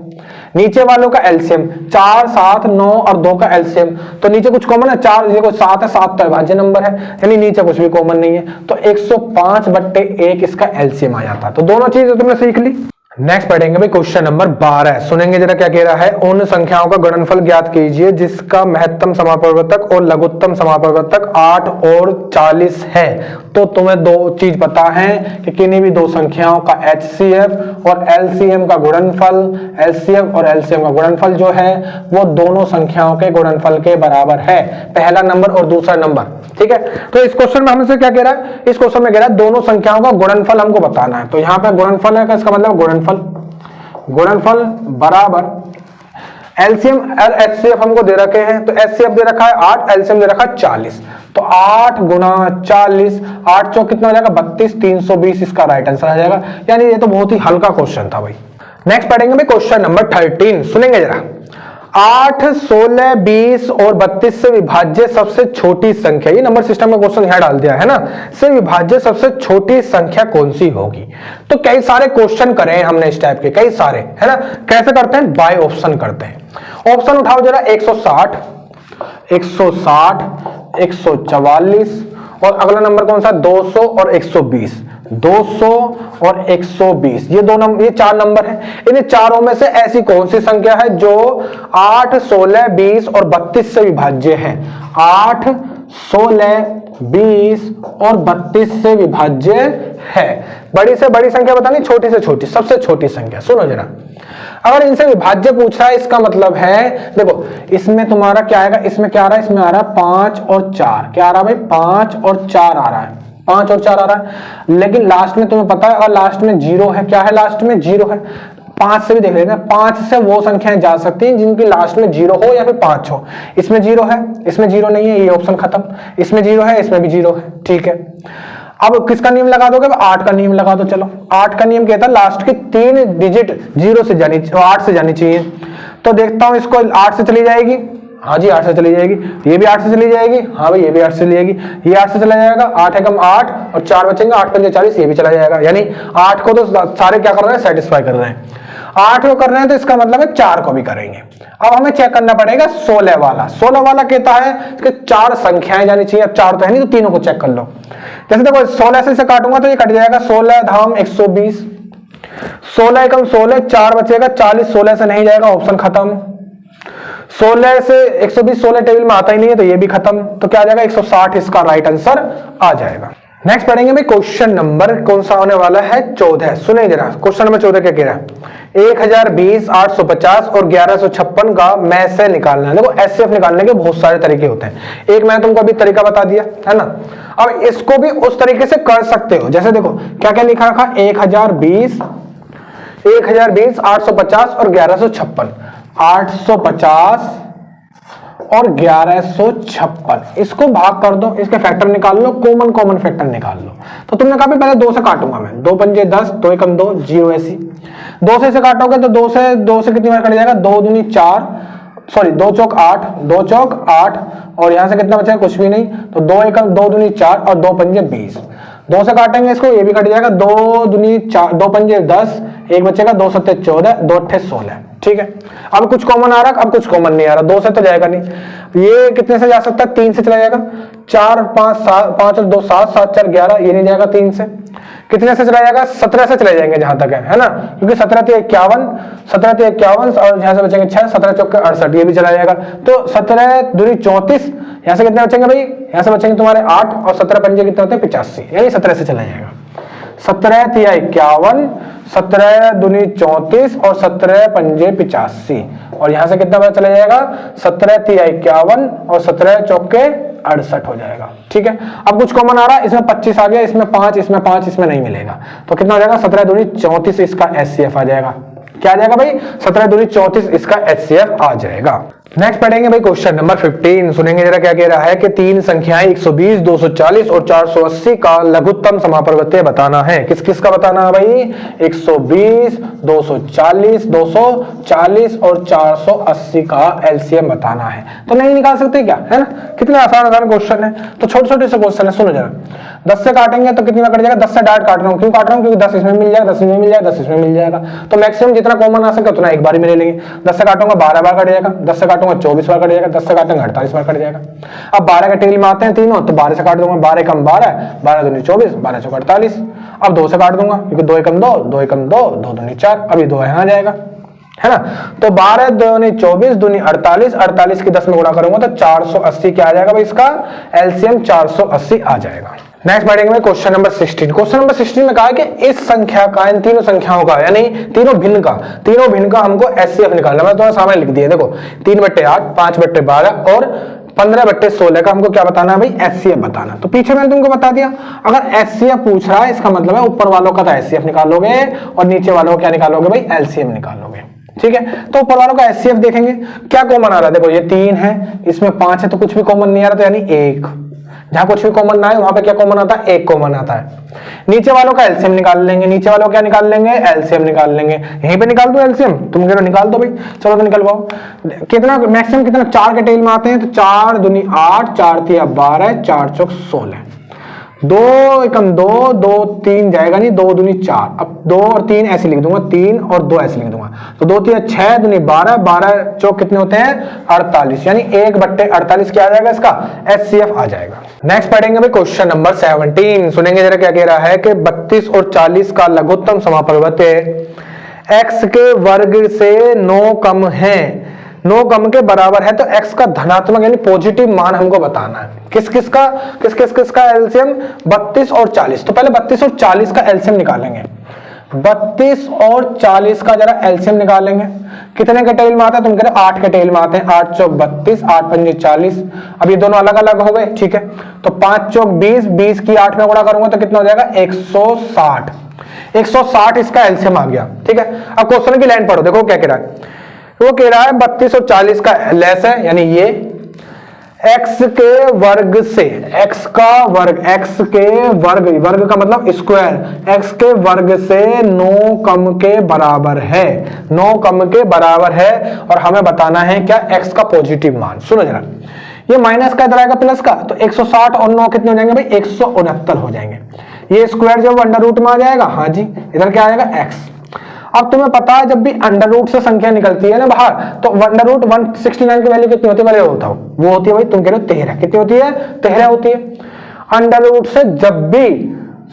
नीचे वालों का एलसीएम 4 7 9 और 2 का एलसीएम, तो नीचे कुछ कॉमन है? 4 देखो 7 है, 7 तो अभाज्य नंबर है, यानी नीचे कुछ भी कॉमन नहीं है, तो 105/1 इसका एलसीएम आ जाता। तो दोनों चीजें तुमने सीख ली। नेक्स्ट पढ़ेंगे भाई क्वेश्चन नंबर 12। सुनेंगे जरा क्या कह रहा है। उन संख्याओं का गुणनफल ज्ञात कीजिए जिसका महत्तम समापवर्तक और लघुत्तम समापवर्तक 8 और 40 है। तो तुम्हें दो चीज पता है कि किन्हीं भी दो संख्याओं का एचसीएफ और एलसीएम का गुणनफल, एचसीएफ और एलसीएम का गुणनफल जो है वो दोनों संख्याओं के गुणनफल के बराबर है, पहला नंबर और दूसरा नंबर, ठीक है। तो इस क्वेश्चन में हमसे क्या कह रहा है? इस क्वेश्चन में कह रहा है दोनों संख्याओं का गुणनफल हमको बताना है। तो यहाँ पे गुणनफल है, इसका मतलब गुणनफल बराबर एलसीएम और एचसीएफ हमको दे रखे हैं। तो एचसीएफ दे रखा है 8, एलसीएम दे रखा है 40, तो 8 गुणा 40, 8 चौक कितना हो जाएगा? 32, 320 इसका राइट आंसर आ जाएगा। यानी ये तो बहुत ही हल्का क्वेश्चन था भाई। नेक्स्ट पढ़ेंगे भाई क्वेश्चन नंबर 13, सुनेंगे जरा। 8, 16, 20 और 32 से विभाज्य सबसे छोटी संख्या, ये नंबर सिस्टम का क्वेश्चन यहां डाल दिया है ना, से विभाज्य सबसे छोटी संख्या कौन सी होगी। तो कई सारे क्वेश्चन करे हैं हमने इस टाइप के, कई सारे, है ना। कैसे करते हैं, बाय ऑप्शन करते हैं। ऑप्शन उठाओ जरा। 160, 160, 144 और अगला नंबर कौन सा, 200 और 120। 200 और 120, ये दो नंबर, ये 4 नंबर है। इन चारों में से ऐसी कौन सी संख्या है जो 8, 16, 20 और 32 से विभाज्य है। 8, 16, 20 और 32 से विभाज्य है। बड़ी से बड़ी संख्या बतानी, छोटी से छोटी, सबसे छोटी संख्या। सुनो जरा, अगर इनसे विभाज्य पूछ रहा है, इसका मतलब है, देखो इसमें तुम्हारा क्या आएगा, इसमें क्या आ रहा है, इसमें आ रहा है 5 और 4। क्या आ रहा है भाई, 5 और 4 आ रहा है, 5 और 4 आ रहा है। लेकिन लास्ट में तुम्हें पता है, अगर लास्ट में 0 है, क्या है लास्ट में 0 है। 5 से भी देख लेते हैं, 5 से वो संख्याएं जा सकती हैं जिनकी लास्ट में 0 हो या फिर 5 हो। इसमें 0 है, इसमें 0 नहीं है, ये ऑप्शन खत्म। इसमें 0 है, इसमें भी 0 है, ठीक है। अब किसका नियम लगा दोगे, 8 का नियम लगा दो। चलो 8 का नियम कहता है लास्ट की 3 डिजिट 0 से जानी, 8 से जानी चाहिए। तो देखता हूं, इसको 8 से चली जाएगी, हाँ जी 8 से चली जाएगी। ये भी 8 से चली जाएगी, हाँ भाई ये भी 8 से चली जाएगी। ये 8 से चला जाएगा, 8 है कम 8 और 4 बचेंगे, 8 पंजे 40, ये भी चला जाएगा। यानी 8 को तो सारे क्या कर रहे हैं, सेटिस्फाई कर रहे हैं। 8 को कर रहे हैं तो इसका मतलब है 4 को भी करेंगे। अब हमें चेक करना पड़ेगा 16 वाला। 16 वाला कहता है कि 4 संख्याएं जानी चाहिए। अब 4 तो है नहीं, तो तीनों को चेक कर लो। जैसे देखो 16 से काटूंगा तो ये कट जाएगा, 16 धाम 120, 16 एकम 16, 4 बचेगा 40, 16 से नहीं जाएगा, ऑप्शन खत्म। 16 से 120, 16 टेबल में आता ही नहीं है, तो ये भी खत्म। तो क्या आ जाएगा, 160 इसका राइट आंसर आ जाएगा। नेक्स्ट पढ़ेंगे भाई क्वेश्चन नंबर कौन सा होने वाला है, 14। सुनिए जरा, क्वेश्चन नंबर 14 क्या कह रहा है, 1020, 850 और 1156 का मैं से निकालना है। देखो एचसीएफ निकालने के बहुत सारे तरीके होते हैं, एक मैंने तुमको अभी तरीका बता दिया है ना। अब इसको भी उस तरीके से कर सकते हो। जैसे देखो क्या क्या लिखा रखा, 1020, 850 और 1156, 850 और 1156, इसको भाग कर दो, इसके फैक्टर निकाल लो, कॉमन फैक्टर निकाल लो। तो तुमने कहा पहले 2 से काटूंगा मैं, 2 पंजे 10, 2 एकम 2, 0 ऐसी। 2 से काटोगे तो 2 से कितनी बार कट जाएगा, 2 दूनी 4, सॉरी 2 चौक 8, 2 चौक 8 और यहां से कितना बचेगा, कुछ भी नहीं। तो 2 एकम 2 दूनी 4 और 2 पंजे 20। 2 से काटेंगे इसको, ये भी कट जाएगा, 2 दूनी 4, 2 पंजे 10, एक बचेगा, 2 सत्ते 14, 2 अट्ठे 16, ठीक है। अब कुछ कॉमन आ रहा, अब कुछ कॉमन नहीं आ रहा, 2 से तो जाएगा नहीं। ये कितने से जा सकता है, 3 से चला जाएगा, 4 5 7, 5 और 2 7, 7 4 11, ये नहीं जाएगा 3 से। कितने से चला जाएगा, 17 से चले जाएंगे जहां तक है ना, क्योंकि 17 × 51, 17 × 51 और यहां से बचेंगे 6, 17 × 4 68, ये भी चला जाएगा। तो 17 दूनी 34, यहां से कितने बचेंगे भाई, यहां से बचेंगे तुम्हारे 8 और 17 पंजे कितने होते हैं, 85, यानी 17 से चला जाएगा। 17 × 51, 17 दूनी 34 और 17 पंजे 85 और यहां से कितना चला जाएगा, 17 × 51 और 17 चौके 68 हो जाएगा, ठीक है। अब कुछ कॉमन आ रहा है, इसमें 25 आ गया, इसमें 5, इसमें 5, इसमें नहीं मिलेगा, तो कितना हो जाएगा, 17 दूनी 34 इसका एचसीएफ आ जाएगा। क्या आ जाएगा भाई, 17 दूनी 34 इसका एचसीएफ आ जाएगा। नेक्स्ट पढ़ेंगे भाई क्वेश्चन नंबर 15, सुनेंगे जरा क्या कह रहा है कि 3 संख्याएं 120, 240 और 480 का लघुत्तम समापवर्तीय बताना है। किस किस का बताना है भाई, 120, 240, 240 और 480 का एलसीएम बताना है। तो नहीं निकाल सकते क्या, है ना, कितने आसान क्वेश्चन है। तो छोटे छोटे से क्वेश्चन है, सुनो जरा। 10 से काटेंगे तो कितनी बार कट जाएगा, 10 से डायरेक्ट काट रहा हूं, क्यों काट रहा हूं, क्योंकि 10 इसमें मिल जाएगा, 10 इसमें मिल जाएगा, 10 इसमें मिल जाएगा। तो मैक्सिमम जितना कॉमन आ सके उतना एक बार में ले लेंगे। 10 से काटूंगा 12 बार कट जाएगा, 10 से काटूंगा 24 बार कट जाएगा, 10 से काटूंगा 48 बार कट जाएगा। अब 12 के टेबल में आते हैं तीनों, तो 12 से काट दूंगा, 12 एकम 12, 12 दूनी 24, 12 चौक 48। अब 2 से काट दूंगा, क्योंकि 2 एकम 2, 2 एकम 2, 2 दूनी 4, अभी 2 यहाँ जाएगा, है ना। तो 12 दूनी 24 दूनी 48, 48 की 10 में गुणा करूंगा तो 480 क्या आ जाएगा भाई, इसका एलसीएम 480 आ जाएगा। नेक्स्ट पढ़ेंगे क्वेश्चन नंबर 16। क्वेश्चन नंबर 16 में कहा कि इस संख्या का, इन तीनों संख्याओं का, यानी तीनों भिन्न का हमको एचसीएफ निकालना। मैं तुम्हारे सामने लिख दिया, देखो 3/8, 5/12 और 15/16 का हमको क्या बताना है भाई, एचसीएफ बताना। तो पीछे मैंने तुमको बता दिया, अगर एचसीएफ पूछ रहा है इसका मतलब है ऊपर वालों का तो एचसीएफ निकालोगे और नीचे वालों का क्या निकालोगे भाई, एलसीएम निकालोगे, ठीक है। तो ऊपर वालों का एचसीएफ देखेंगे क्या कॉमन आ रहा है, देखो ये 3 है, इसमें 5 है, तो कुछ भी कॉमन नहीं आ रहा, तो यानी 1, जहां कुछ भी कॉमन ना है वहां पे क्या कॉमन आता है, एक कॉमन आता है। नीचे वालों का एलसीएम निकाल लेंगे, नीचे वालों क्या निकाल लेंगे, एलसीएम निकाल लेंगे। यहीं पे निकाल दो एलसीएम, तुम कह रहे हो निकाल दो भाई, चलो तो निकलवाओ। कितना मैक्सिमम कितना, 4 के टेल में आते हैं तो 4 दूनी 8, 4 तिया 12, 4 चौक 16, 2 एकम 2, 2 3 जाएगा नहीं, 2 दूनी 4, अब 2 और 3 ऐसे लिख दूंगा, 3 और 2 ऐसे लिख दूंगा, तो 2 तिया 6 दूनी 12, 12 चौक कितने होते हैं 48, यानी 1/48 क्या आ जाएगा इसका, HCF आ जाएगा। नेक्स्ट पढ़ेंगे भाई क्वेश्चन नंबर 17, सुनेंगे जरा क्या कह रहा है कि 32 और 40 का लघुत्तम समापवर्त्य x के वर्ग से 9 कम है, 9 कम के बराबर है, तो x का धनात्मक यानी पॉजिटिव मान हमको बताना है। किस किस का एलसीएम, 32 और 40। तो पहले 32 और 40 का एलसीएम निकालेंगे, 32 और 40 का जरा एलसीएम निकालेंगे। कितने के टेल में आता है, तुम कह रहे 8 के टेल में आते हैं, 8 चौक 32, 8 पंजे 40, अब ये दोनों अलग अलग हो गए, ठीक है। तो 5 चौक 20, 20 की 8 में गुणा करूंगा तो कितना हो जाएगा 160, 160 इसका एलसीएम आ गया, ठीक है। अब क्वेश्चन की लाइन पढ़ो, देखो क्या कह रहा है, वो कह रहा है 32 और 40 का लेस है, यानी ये x के वर्ग से, x का वर्ग, x के वर्ग, वर्ग का मतलब स्क्वायर, x के वर्ग से 9 कम के बराबर है, 9 कम के बराबर है, और हमें बताना है क्या, x का पॉजिटिव मान। सुनो जरा, ये माइनस का इधर आएगा प्लस का, तो 160 और 9 कितने हो जाएंगे भाई, 169 हो जाएंगे। ये स्क्वायर जब अंडर रूट में आ जाएगा, हाँ जी, इधर क्या आएगा x। अब तुम्हें पता है जब भी अंडर रूट से संख्या निकलती है ना बाहर, तो अंडर रूट 169 की वैल्यू कितनी होती है, होता हो वो होती है भाई, तुम कह रहे हो 13, कितनी होती है, 13 होती है। अंडर रूट से जब भी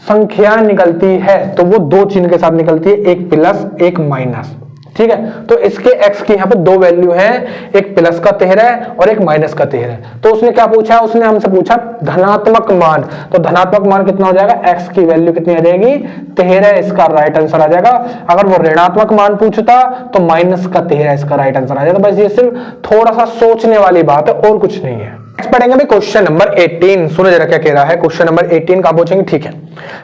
संख्या निकलती है तो वो 2 चिन्ह के साथ निकलती है, एक प्लस एक माइनस, ठीक है। तो इसके x की यहाँ पे 2 वैल्यू है, एक प्लस का 13 और एक माइनस का 13। तो उसने क्या पूछा, उसने हमसे पूछा धनात्मक मान, तो धनात्मक मान कितना हो जाएगा, x की वैल्यू कितनी आ जाएगी, 13, इसका राइट आंसर आ जाएगा। अगर वो ऋणात्मक मान पूछता तो माइनस का 13 इसका राइट आंसर आ जाएगा। बस ये सिर्फ थोड़ा सा सोचने वाली बात है और कुछ नहीं है। नेक्स्ट पढ़ेंगे भाई क्वेश्चन नंबर 18, सुनो जरा क्या कह रहा है, क्वेश्चन नंबर 18 का पूछेंगे, ठीक है।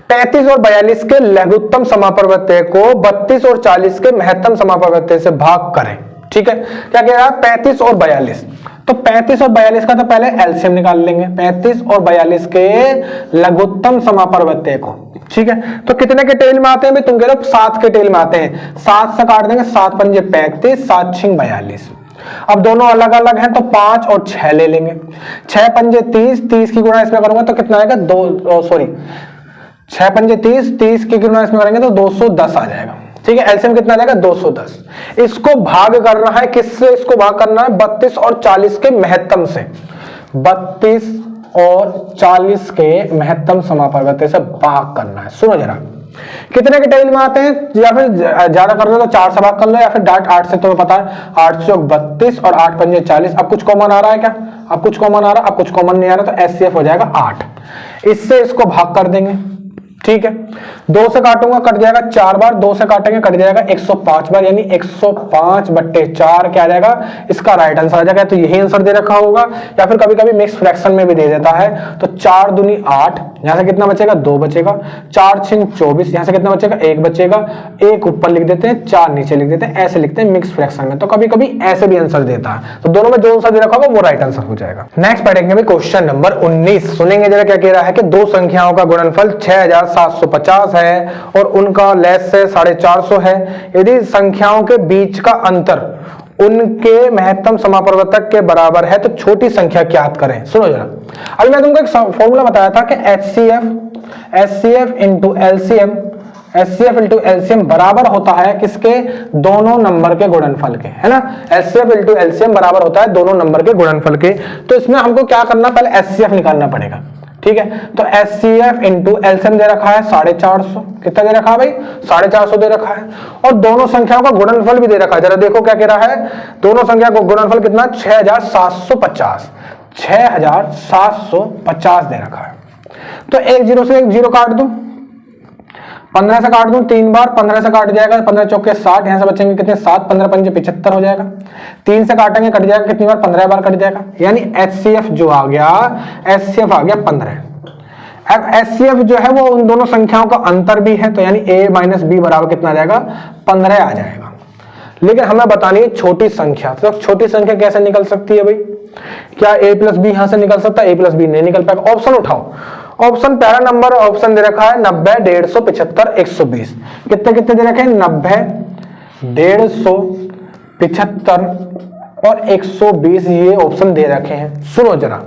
35 और 42 के लघुत्तम समापवर्त्य को 32 और 40 के महत्तम समापवर्त्य से भाग करें, ठीक है। क्या कह रहा है, 35 और 42, तो 35 और 42 का तो पहले एलसीएम निकाल लेंगे, 35 और 42 के लघुत्तम समापवर्त्य को, ठीक है। तो कितने के टेल में आते हैं भाई, तुम कह रहे हो 7 के टेल में आते हैं, 7 से काट देंगे, 7 पंजे 35, 7 छिंग 42। अब दोनों अलग अलग हैं तो 5 और 6 ले लेंगे, 6 पंजे 30, 30 की गुणा इसमें करूंगा तो कितना आएगा, 6 पंजे 30, 30 की गुणा इसमें करेंगे तो 210 आ जाएगा, ठीक है। एलसीएम कितना आ जाएगा, 210। इसको भाग करना है किससे, इसको भाग करना है 32 और 40 के महत्तम से, 32 और 40 के महत्तम समापवर्त्य से भाग करना है। सुनो जरा, कितने के टेल में आते हैं, या फिर ज्यादा कर लो तो 4 से भाग कर लो, या फिर डाट 8 से, तुम्हें पता है 8 चौक 32 और 8 पंजे 40। अब कुछ कॉमन आ रहा है क्या, अब कुछ कॉमन आ रहा है, अब कुछ कॉमन नहीं आ रहा, तो HCF हो जाएगा 8। इससे इसको भाग कर देंगे, ठीक है। 2 से काटूंगा कट जाएगा 4 बार, 2 से काटेंगे कट जाएगा 105 बार, यानी 105/4 क्या आ जाएगा, इसका राइट आंसर आ जाएगा। तो यही आंसर दे रखा होगा, या फिर कभी कभी मिक्स फ्रैक्शन में भी दे देता है। तो 4 दूनी 8, यहां से कितना बचेगा, 2 बचेगा, 4 छिंग 24, यहां से कितना बचेगा, 1 बचेगा, 1 ऊपर लिख देते हैं, 4 नीचे लिख देते हैं, ऐसे लिखते हैं मिक्स फ्रैक्शन में। तो कभी कभी ऐसे भी आंसर देता है, तो दोनों में जो आंसर दे रखा होगा वो राइट आंसर हो जाएगा। नेक्स्ट पढ़ेंगे क्वेश्चन नंबर 19, सुनेंगे जरा क्या कह रहा है कि 2 संख्याओं का गुणनफल 6750 है और उनका लेस से 450 है। यदि संख्याओं के बीच का अंतर उनके महत्तम समापवर्तक के बराबर है तो छोटी संख्या ज्ञात करें। सुनो जरा, अभी मैं तुमको एक फॉर्मूला बताया था कि HCF इंटू एलसीएम बराबर होता है किसके, दोनों नंबर के गुणनफल के, है ना। HCF इंटू एलसीएम बराबर होता है दोनों नंबर के गुणनफल के। तो इसमें हमको क्या करना, पहले HCF निकालना पड़ेगा, ठीक है। तो HCF इंटू एलसीएम दे रखा है 450, कितना दे रखा है भाई, 450 दे रखा है, और दोनों संख्याओं का गुणनफल भी दे रखा है। जरा देखो क्या कह रहा है, दोनों संख्या को गुणनफल कितना, 6750, 6750 दे रखा है। तो एक जीरो से एक जीरो काट दूं, 15 से काट दूं 3 बार, 15 से काट जाएगा 15 चौके 60, यहां से बचेंगे कितने 7, 15 पंजे 75 हो जाएगा। 3 से काटेंगे कट जाएगा कितनी बार, 15 बार कट जाएगा, यानी HCF जो आ गया, HCF आ गया 15। अब HCF जो है वो उन दोनों संख्याओं का अंतर भी है, तो यानी A - B बराबर कितना आ जाएगा, 15 आ जाएगा। लेकिन हमें बतानी है छोटी संख्या। तो छोटी संख्या कैसे निकल सकती है भाई? क्या a प्लस बी यहां से निकल सकता है? a प्लस बी नहीं निकल पाएगा। ऑप्शन उठाओ। ऑप्शन पहला नंबर ऑप्शन दे रखा है 90, 150, 75, 120। कितने कितने दे रखे हैं? 90, 150, 75 और 120 ये ऑप्शन दे रखे हैं। सुनो जरा,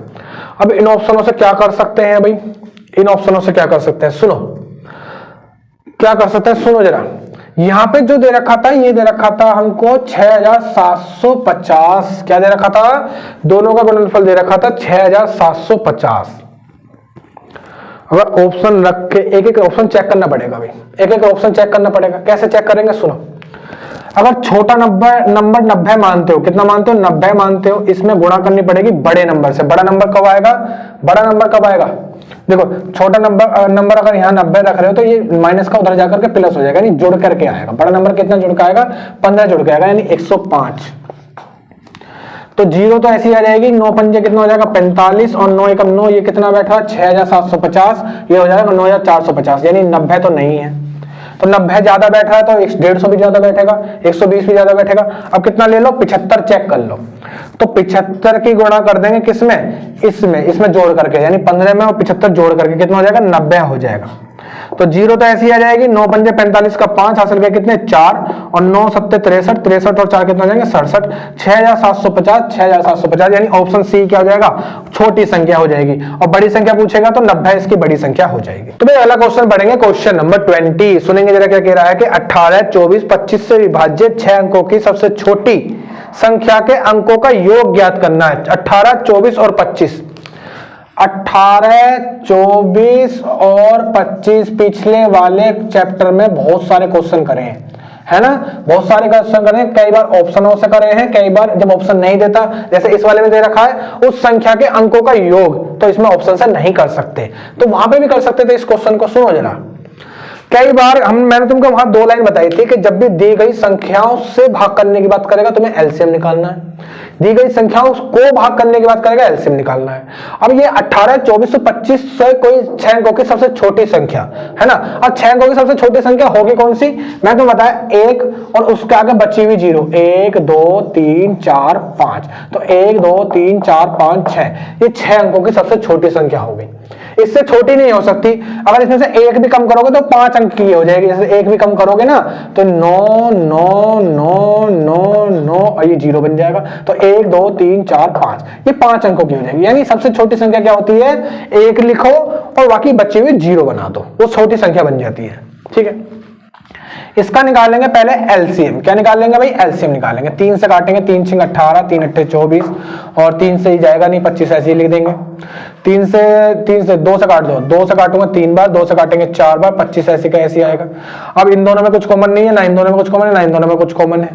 अब इन ऑप्शनों से क्या कर सकते हैं भाई? इन ऑप्शनों से क्या कर सकते हैं? सुनो क्या कर सकते हैं, सुनो जरा। यहां पे जो दे रखा था, ये दे रखा था हमको 6750। क्या दे रखा था? दोनों का गुणनफल दे रखा था 6750। अगर ऑप्शन रख के एक एक ऑप्शन चेक करना पड़ेगा भाई, एक एक ऑप्शन चेक करना पड़ेगा। कैसे चेक करेंगे? सुनो, अगर छोटा नंबर 90 मानते हो, कितना मानते हो? 90 मानते हो, इसमें गुणा करनी पड़ेगी बड़े नंबर से। बड़ा नंबर कब आएगा? बड़ा नंबर कब आएगा? देखो, छोटा नंबर अगर यहाँ 90 रख रहे हो तो ये माइनस का उधर जाकर के प्लस हो जाएगा, यानी जुड़ करके आएगा। बड़ा नंबर कितना जुड़ के आएगा? 15 जुड़ के आएगा, यानी 105। तो जीरो तो ऐसी आ जाएगी, 9 पंजे कितना हो जाएगा? 45 और 9 एकम 9, ये कितना बैठा? 6750। ये हो जाएगा 9450, यानी 90 तो नहीं है। तो 90 ज्यादा बैठा है तो 150 भी ज्यादा बैठेगा, 120 भी ज्यादा बैठेगा। अब कितना ले लो? 75 चेक कर लो। तो 75 की गुणा कर देंगे किसमें? इसमें जोड़ करके, यानी 15 में और 75 जोड़ करके कितना हो जाएगा? 90 हो जाएगा। तो जीरो तो ऐसी आ जाएगी, 9 पंजे 45 का 5 हासिल गए कितने? 4 और 9 सत्ते 63, 63 और 4 कितना हो जाएंगे? 67। 6750, 6750, यानी ऑप्शन सी क्या हो जाएगा? छोटी संख्या हो जाएगी। और बड़ी संख्या पूछेगा तो 90 इसकी बड़ी संख्या हो जाएगी। तो भाई अगला क्वेश्चन बढ़ेंगे, क्वेश्चन नंबर 20। सुनेंगे जरा क्या कह रहा है कि 18, 24, 25 से विभाज्य 6 अंकों की सबसे छोटी संख्या के अंकों का योग ज्ञात करना है। 18, 24 और 25। 18, 24 और 25 पिछले वाले चैप्टर में बहुत सारे क्वेश्चन करे हैं, है ना? बहुत सारे क्वेश्चन करे हैं। कई बार ऑप्शनों से करे हैं, कई बार जब ऑप्शन नहीं देता, जैसे इस वाले में दे रखा है उस संख्या के अंकों का योग, तो इसमें ऑप्शन से नहीं कर सकते, तो वहां पे भी कर सकते थे इस क्वेश्चन को। सुनो जरा, कई बार मैंने तुमको वहां 2 लाइन बताई थी कि जब भी दी गई संख्याओं से भाग करने की बात करेगा तुम्हें एलसीएम निकालना है, दी गई संख्याओं को भाग करने की बात करेगा एलसीएम निकालना है। अब ये 18, 24, 25 से कोई 6 अंकों की सबसे छोटी संख्या है ना। अब 6 अंकों की सबसे छोटी संख्या होगी कौन सी? मैं तुम्हें बताया 1 और उसके आगे बची हुई 0। 1, 2, 3, 4, 5। तो 1, 2, 3, 4, 5, 6, ये 6 अंकों की सबसे छोटी संख्या होगी। इससे छोटी नहीं हो सकती। अगर इसमें से 1 भी कम करोगे तो 5 अंक की हो जाएगी। जैसे 1 भी कम करोगे ना तो 9, 9, 9, 9, 9 और ये 0 बन जाएगा। तो 1, 2, 3, 4, 5, ये 5 अंकों की हो जाएगी। यानी सबसे छोटी संख्या क्या होती है? 1 लिखो और बाकी बचे हुए 0 बना दो, वो छोटी संख्या बन जाती है। ठीक है, इसका निकालेंगे पहले एलसीएम। क्या निकाल लेंगे भाई? एलसीएम निकालेंगे। 3 से काटेंगे, 3 6 18, 3 8 24 और 3 से ही जाएगा नहीं, 25 ऐसे ही लिख देंगे। 3 से 2 से काट दो, 2 से काटूंगा 3 बार, 2 से काटेंगे 4 बार, 25 ऐसे का ऐसे आएगा। अब इन दोनों में कुछ कॉमन नहीं है, ना इन दोनों में कुछ कॉमन है, ना इन दोनों में कुछ कॉमन है,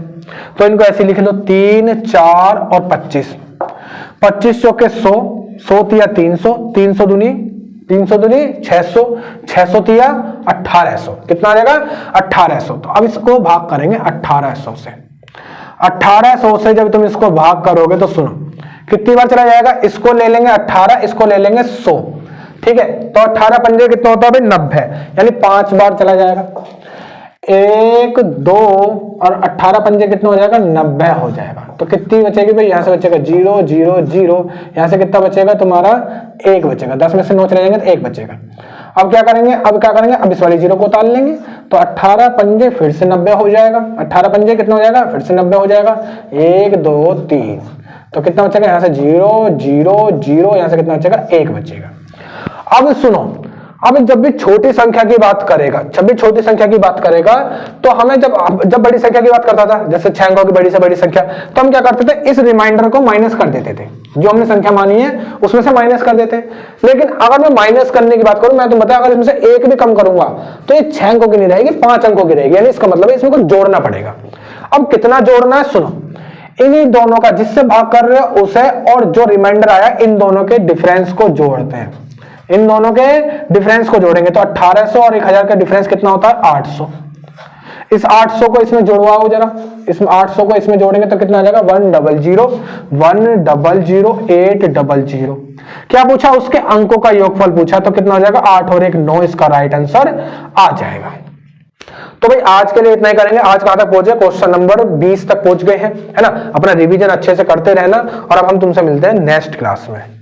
तो इनको ऐसे लिख लो 3, 4 और 25। 25 चौके 100, 100 तिया 300, 300 दूनी 600, 600 तिया 1800, कितना आ जाएगा? 1800। तो अब इसको भाग करेंगे 1800 से। 1800 से जब तुम इसको भाग करोगे तो सुनो कितनी बार चला जाएगा? इसको ले लेंगे 18, इसको ले लेंगे 100। ठीक है, तो 18 पंजे कितना होता है भाई? 90, यानी 5 बार चला जाएगा। 1, 2 और 18 पंजे कितना हो जाएगा? 90 हो जाएगा। तो कितनी बचेगी भाई? यहां से बचेगा 0, 0, 0, यहां से कितना बचेगा तुम्हारा? 1 बचेगा। 10 में से 9 चले जाएंगे तो 1 बचेगा। अब क्या करेंगे? अब इस वाली 0 को उतार लेंगे, तो 18 पंजे फिर से 90 हो जाएगा। 18 पंजे कितना हो जाएगा? फिर से 90 हो जाएगा। 1, 2, 3, तो कितना बचेगा? यहां से 0, 0, 0, यहां से कितना बचेगा? 1 बचेगा। अब सुनो, अब जब भी छोटी संख्या की बात करेगा, तो हमें जब बड़ी संख्या की बात करता था, जैसे 6 अंकों की बड़ी से बड़ी संख्या, तो हम क्या करते थे? इस रिमाइंडर को माइनस कर देते थे, जो हमने संख्या मानी है उसमें से माइनस कर देते। लेकिन अगर मैं माइनस करने की बात करूं, मैं तुम्हें बताया, अगर इसमें से 1 भी कम करूंगा तो ये 6 अंकों की नहीं रहेगी, 5 अंकों की रहेगी। यानी इसका मतलब है इसमें कुछ जोड़ना पड़ेगा। अब कितना जोड़ना है? सुनो, इन्हीं दोनों का, जिससे भाग कर रहे हो उसे और जो रिमाइंडर आया, इन दोनों के डिफरेंस को जोड़ते हैं। इन दोनों के डिफरेंस को जोड़ेंगे तो 1800 और 1000 का डिफरेंस कितना होता है? 800। इस 800 को इसमें जोड़वाओ जरा, इसमें 800 को इसमें जोड़ेंगे तो कितना आ जाएगा? 100, 100, 800। क्या पूछा? उसके अंकों का योगफल पूछा, तो कितना हो जाएगा? 8 और 1 9, इसका राइट आंसर आ जाएगा। तो भाई आज के लिए इतना ही करेंगे। आज कहां तक पहुंचे, क्वेश्चन नंबर 20 तक पहुंच गए हैं, है ना। अपना रिवीजन अच्छे से करते रहना और अब हम तुमसे मिलते हैं नेक्स्ट क्लास में।